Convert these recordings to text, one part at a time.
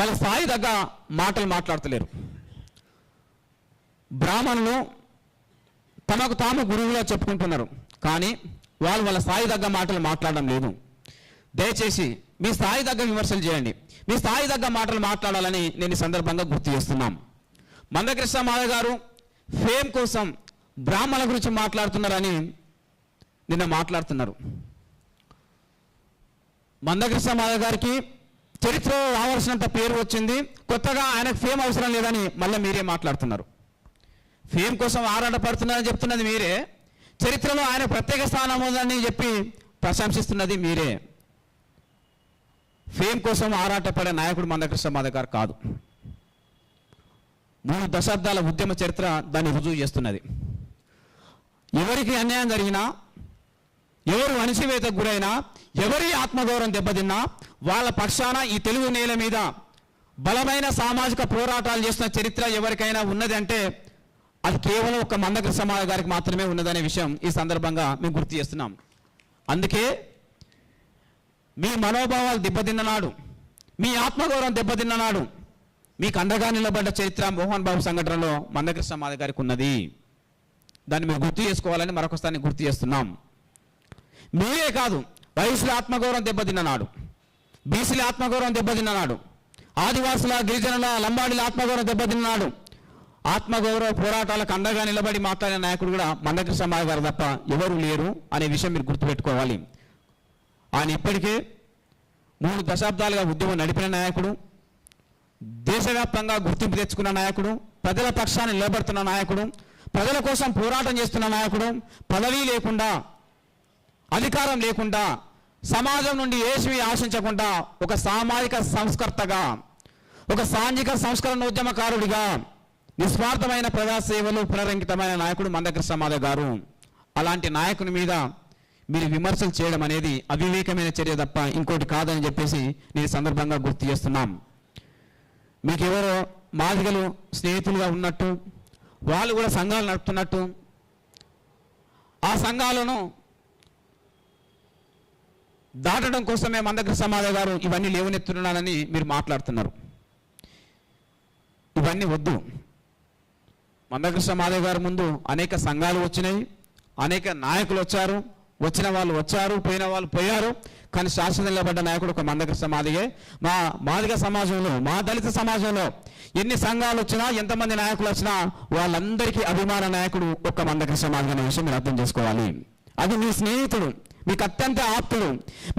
వాళ్ళ స్థాయి తగ్గ మాటలు మాట్లాడతలేరు. బ్రాహ్మణులు తమకు తాము గురువుగా చెప్పుకుంటున్నారు, కానీ వాళ్ళు వాళ్ళ స్థాయి తగ్గ మాటలు మాట్లాడడం లేదు. దయచేసి మీ స్థాయి తగ్గ విమర్శలు చేయండి, మీ స్థాయి తగ్గ మాటలు మాట్లాడాలని నేను ఈ సందర్భంగా గుర్తు చేస్తున్నాం. మందకృష్ణ మాధవ్ గారు ఫేమ్ కోసం బ్రాహ్మణుల గురించి మాట్లాడుతున్నారని నిన్న మాట్లాడుతున్నారు. మందకృష్ణ మాధవ్ గారికి చరిత్రలో రావాల్సినంత పేరు వచ్చింది, కొత్తగా ఆయనకు ఫేమ్ అవసరం లేదని మళ్ళీ మీరే మాట్లాడుతున్నారు. ఫేమ్ కోసం ఆరాటపడుతున్నారని చెప్తున్నది మీరే, చరిత్రలో ఆయన ప్రత్యేక స్థానం ఉందని చెప్పి ప్రశంసిస్తున్నది మీరే. ఫేమ్ కోసం ఆరాటపడే నాయకుడు మందకృష్ణ మాధవ్ గారు కాదు. 3 దశాబ్దాల ఉద్యమ చరిత్ర దాన్ని రుజువు చేస్తున్నది. ఎవరికి అన్యాయం జరిగినా, ఎవరు అణిచివేతకు గురైనా, ఎవరి ఆత్మగౌరవం దెబ్బతిన్నా వాళ్ళ పక్షాన ఈ తెలుగు నేల మీద బలమైన సామాజిక పోరాటాలు చేస్తున్న చరిత్ర ఎవరికైనా ఉన్నది అంటే అది కేవలం ఒక మందకృష్ణ మాధవ్ గారికి మాత్రమే ఉన్నదనే విషయం ఈ సందర్భంగా మేము గుర్తు చేస్తున్నాం. అందుకే మీ మనోభావాలు దెబ్బతిన్ననాడు, మీ ఆత్మగౌరవం దెబ్బతిన్ననాడు మీకు అండగా నిలబడ్డ చరిత్ర మోహన్ బాబు సంఘటనలో మందకృష్ణ మాధవ్ గారికి ఉన్నది. దాన్ని మీరు గుర్తు చేసుకోవాలని మరొకసారి గుర్తు చేస్తున్నాం. మీరే కాదు, వైశ్యుల ఆత్మగౌరవం దెబ్బతిన్ననాడు, బీసీల ఆత్మగౌరవం దెబ్బతిన్ననాడు, ఆదివాసుల, గిరిజనుల, లంబాడీల ఆత్మగౌరవం దెబ్బతిన్ననాడు. ఆత్మగౌరవ పోరాటాలకు అండగా నిలబడి మాట్లాడిన నాయకుడు కూడా మందకృష్ణ మాధవ్ గారు తప్ప ఎవరు లేరు అనే విషయం మీరు గుర్తుపెట్టుకోవాలి. ఆయన ఇప్పటికే 3 దశాబ్దాలుగా ఉద్యమం నడిపిన నాయకుడు, దేశవ్యాప్తంగా గుర్తింపు తెచ్చుకున్న నాయకుడు, ప్రజల పక్షాన్ని నిలబడుతున్న నాయకుడు, ప్రజల కోసం పోరాటం చేస్తున్న నాయకుడు, పదవి లేకుండా, అధికారం లేకుండా, సమాజం నుండి ఏమీ ఆశించకుండా ఒక సామాజిక సంస్కర్తగా, ఒక సాంఘిక సంస్కరణ ఉద్యమకారుడిగా నిస్వార్థమైన ప్రజాసేవలు పునరంకితమైన నాయకుడు మందకృష్ణ మాధవ్ గారు. అలాంటి నాయకుని మీద మీరు విమర్శలు చేయడం అనేది అవివేకమైన చర్య తప్ప ఇంకోటి కాదని చెప్పేసి నేను సందర్భంగా గుర్తు చేస్తున్నాం. మీకు ఎవరో మాదిగలు స్నేహితులుగా ఉన్నట్టు, వాళ్ళు కూడా సంఘాలు నడుపుతున్నట్టు, ఆ సంఘాలను దాటడం కోసమే మందకృష్ణ మాధవ్ గారు ఇవన్నీ లేవనెత్తున్నారని మీరు మాట్లాడుతున్నారు. ఇవన్నీ వద్దు. మందకృష్ణ మాధవ్ గారి ముందు అనేక సంఘాలు వచ్చినాయి, అనేక నాయకులు వచ్చారు, వచ్చిన వాళ్ళు వచ్చారు, పోయిన వాళ్ళు పోయారు, కానీ శాశ్వత నిలబడ్డ నాయకుడు ఒక మందకృష్ణ మాదిగే. మా మాదిగ సమాజంలో, మా దళిత సమాజంలో ఎన్ని సంఘాలు వచ్చినా, ఎంతమంది నాయకులు వచ్చినా వాళ్ళందరికీ అభిమాన నాయకుడు ఒక్క మందకృష్ణ మాదిగ అనే విషయం మీరు అర్థం చేసుకోవాలి. అది మీ స్నేహితుడు, మీకు అత్యంత ఆప్తుడు,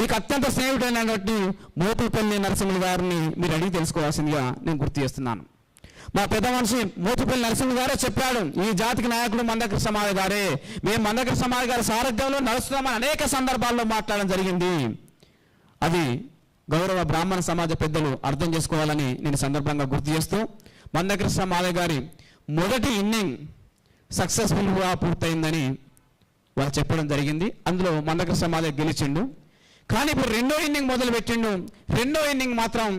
మీకు అత్యంత స్నేహితుడైనటువంటి మోతుపల్లి నరసింహులు గారిని మీరు అడిగి తెలుసుకోవాల్సిందిగా నేను గుర్తు చేస్తున్నాను. మా పెద్ద మనిషి మోతుపల్లి నరసింహ గారే చెప్పాడు, ఈ జాతికి నాయకుడు మందకృష్ణ మాధవ్ గారే, మేము మందకృష్ణ మాధవ్ గారి సారథ్యంలో నడుస్తున్నామని అనేక సందర్భాల్లో మాట్లాడడం జరిగింది. అది గౌరవ బ్రాహ్మణ సమాజ పెద్దలు అర్థం చేసుకోవాలని నేను సందర్భంగా గుర్తు చేస్తూ, మందకృష్ణ మాధవ్ గారి మొదటి ఇన్నింగ్ సక్సెస్ఫుల్గా పూర్తయిందని వాళ్ళు చెప్పడం జరిగింది. అందులో మందకృష్ణ మాధవ్ గెలిచిండు. కానీ ఇప్పుడు 2వ ఇన్నింగ్ మొదలు పెట్టిండు. 2వ ఇన్నింగ్ మాత్రం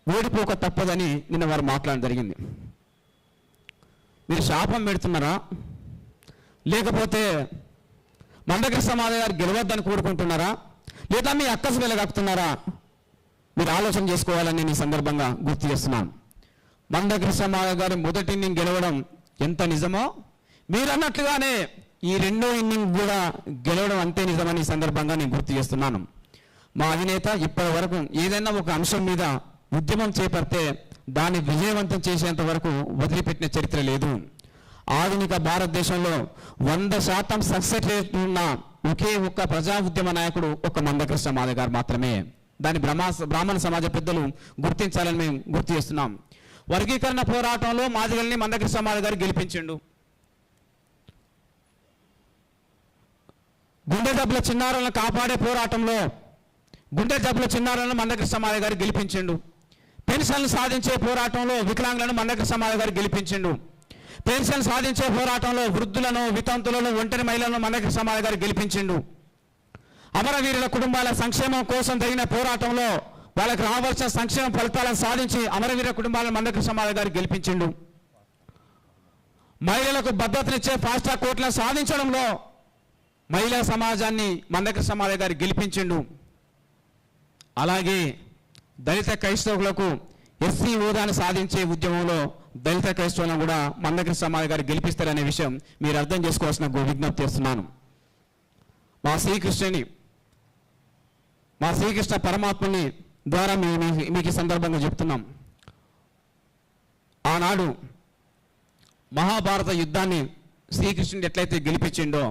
ఓడిపోక తప్పదని నిన్న వారు మాట్లాడడం జరిగింది. మీరు శాపం పెడుతున్నారా, లేకపోతే మందకృష్ణ మాధవ్ గారు గెలవద్దని కోరుకుంటున్నారా, లేదా మీ అక్కసు వెలగక్కుతున్నారా? మీరు ఆలోచన చేసుకోవాలని నేను ఈ సందర్భంగా గుర్తు చేస్తున్నాను. మందకృష్ణ మాధవ్ గారు మొదటి ఇన్నింగ్ గెలవడం ఎంత నిజమో, మీరు అన్నట్లుగానే ఈ 2వ ఇన్నింగ్ కూడా గెలవడం అంతే నిజమని ఈ సందర్భంగా నేను గుర్తు చేస్తున్నాను. మా అధినేత ఇప్పటి వరకు ఏదైనా ఒక అంశం మీద ఉద్యమం చేపడితే దాన్ని విజయవంతం చేసేంత వరకు వదిలిపెట్టిన చరిత్ర లేదు. ఆధునిక భారతదేశంలో 100% సక్సెస్ రేట్ ఉన్న ఒకే ఒక్క ప్రజా ఉద్యమ నాయకుడు ఒక మందకృష్ణ మాధవ్ గారు మాత్రమే. దాన్ని బ్రాహ్మణ సమాజ పెద్దలు గుర్తించాలని మేము గుర్తు చేస్తున్నాం. వర్గీకరణ పోరాటంలో మాదిగల్ని మందకృష్ణ మాధవ్ గారు గెలిపించిండు. గుండె జబ్బుల చిన్నారులను కాపాడే పోరాటంలో గుండె జబ్బుల చిన్నారులను మందకృష్ణ మాధవ్ గారు గెలిపించిండు. పెన్షన్లు సాధించే పోరాటంలో వికలాంగులను మందకృష్ణ మాధవ్ గారు గెలిపించిండు. పెన్షన్ సాధించే పోరాటంలో వృద్ధులను, వితంతులను, ఒంటరి మహిళలను మందకృష్ణ మాధవ్ గారు గెలిపించిండు. అమరవీరుల కుటుంబాల సంక్షేమం కోసం జరిగిన పోరాటంలో వాళ్ళకి రావాల్సిన సంక్షేమ ఫలితాలను సాధించి అమరవీర కుటుంబాలను మందకృష్ణ మాధవ్ గారు గెలిపించిండు. మహిళలకు భద్రతనిచ్చే ఫాస్ట్ ట్రాక్ కోర్టులను సాధించడంలో మహిళా సమాజాన్ని మందకృష్ణ మాధవ్ గారు గెలిపించిండు. అలాగే దళిత క్రైస్తవులకు ఎస్సీ హోదాను సాధించే ఉద్యమంలో దళిత క్రైస్తవులను కూడా మందకృష్ణ సమాధి గారు గెలిపిస్తారనే విషయం మీరు అర్థం చేసుకోవాల్సిన విజ్ఞప్తి చేస్తున్నాను. మా శ్రీకృష్ణ పరమాత్మని ద్వారా మీకు ఈ సందర్భంగా చెప్తున్నాం. ఆనాడు మహాభారత యుద్ధాన్ని శ్రీకృష్ణుడు ఎట్లయితే గెలిపించిండో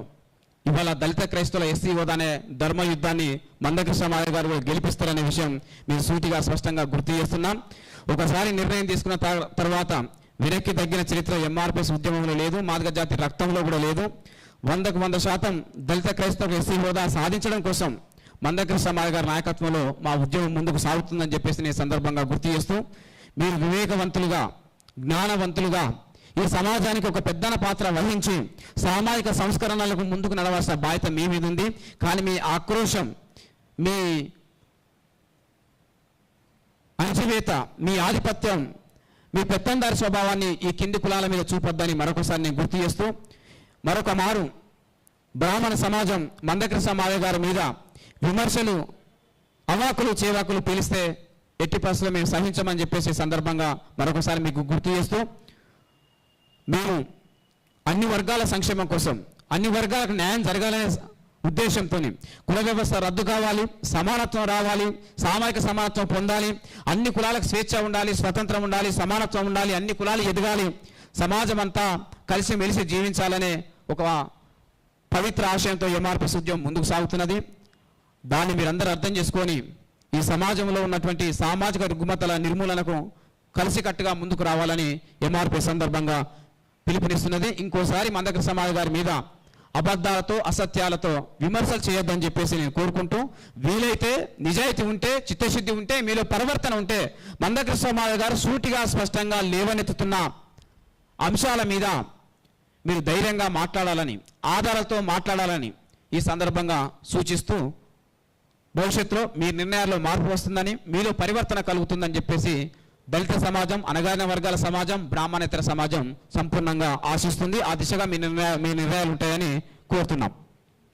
ఇవాళ దళిత క్రైస్తవుల ఎస్సీ హోదా అనే ధర్మ యుద్ధాన్ని మందకృష్ణ సమాధి గారు గెలిపిస్తారనే విషయం మేము సూటిగా స్పష్టంగా గుర్తు చేస్తున్నాం. ఒకసారి నిర్ణయం తీసుకున్న తర్వాత వెనక్కి తగ్గిన చరిత్ర ఎంఆర్పిఎస్ ఉద్యమంలో లేదు, మాదిగ జాతి రక్తంలో కూడా లేదు. 100% దళిత క్రైస్తవ ఎస్సీ హోదా సాధించడం కోసం మందకృష్ణ సమాధి గారి నాయకత్వంలో మా ఉద్యమం ముందుకు సాగుతుందని చెప్పేసి నేను సందర్భంగా గుర్తు చేస్తూ, మీరు వివేకవంతులుగా జ్ఞానవంతులుగా ఈ సమాజానికి ఒక పెద్దన పాత్ర వహించి సామాజిక సంస్కరణలకు ముందుకు నడవాల్సిన బాధ్యత మీ మీద ఉంది. కానీ మీ ఆక్రోశం, మీ అణచివేత, మీ ఆధిపత్యం, మీ పెత్తందారి స్వభావాన్ని ఈ కింది కులాల మీద చూపొద్దని మరొకసారి నేను గుర్తు చేస్తూ, మరొక మారు బ్రాహ్మణ సమాజం మందకృష్ణ సమాధి గారి మీద విమర్శలు, అవాకులు చేవాకులు పీలిస్తే ఎట్టి పరిస్థితుల్లో మేము సహించమని చెప్పేసి సందర్భంగా మరొకసారి మీకు గుర్తు చేస్తూ, మేము అన్ని వర్గాల సంక్షేమం కోసం, అన్ని వర్గాలకు న్యాయం జరగాలనే ఉద్దేశంతో కుల వ్యవస్థ రద్దు కావాలి, సమానత్వం రావాలి, సామాజిక సమానత్వం పొందాలి, అన్ని కులాలకు స్వేచ్ఛ ఉండాలి, స్వతంత్రం ఉండాలి, సమానత్వం ఉండాలి, అన్ని కులాలు ఎదగాలి, సమాజం అంతా కలిసి మెలిసి జీవించాలనే ఒక పవిత్ర ఆశయంతో ఎంఆర్పిఎస్ ఉద్యమం ముందుకు సాగుతున్నది. దాన్ని మీరందరూ అర్థం చేసుకొని ఈ సమాజంలో ఉన్నటువంటి సామాజిక రుగ్మతల నిర్మూలనకు కలిసికట్టుగా ముందుకు రావాలని ఎంఆర్పిఎస్ సందర్భంగా పిలుపునిస్తున్నది. ఇంకోసారి మందకృష్ణ సమాధి గారి మీద అబద్ధాలతో, అసత్యాలతో విమర్శలు చేయొద్దని చెప్పేసి నేను కోరుకుంటూ, వీలైతే నిజాయితీ ఉంటే, చిత్తశుద్ధి ఉంటే, మీలో పరివర్తన ఉంటే మందకృష్ణ సమాధి గారు సూటిగా స్పష్టంగా లేవనెత్తుతున్న అంశాల మీద మీరు ధైర్యంగా మాట్లాడాలని, ఆధారాలతో మాట్లాడాలని ఈ సందర్భంగా సూచిస్తూ, భవిష్యత్తులో మీ నిర్ణయాల్లో మార్పు వస్తుందని, మీలో పరివర్తన కలుగుతుందని చెప్పేసి దళిత సమాజం, అణగారిన వర్గాల సమాజం, బ్రాహ్మణేతర సమాజం సంపూర్ణంగా ఆశిస్తుంది. ఆ దిశగా మీ నిర్ణయాలు ఉంటాయని కోరుతున్నాం.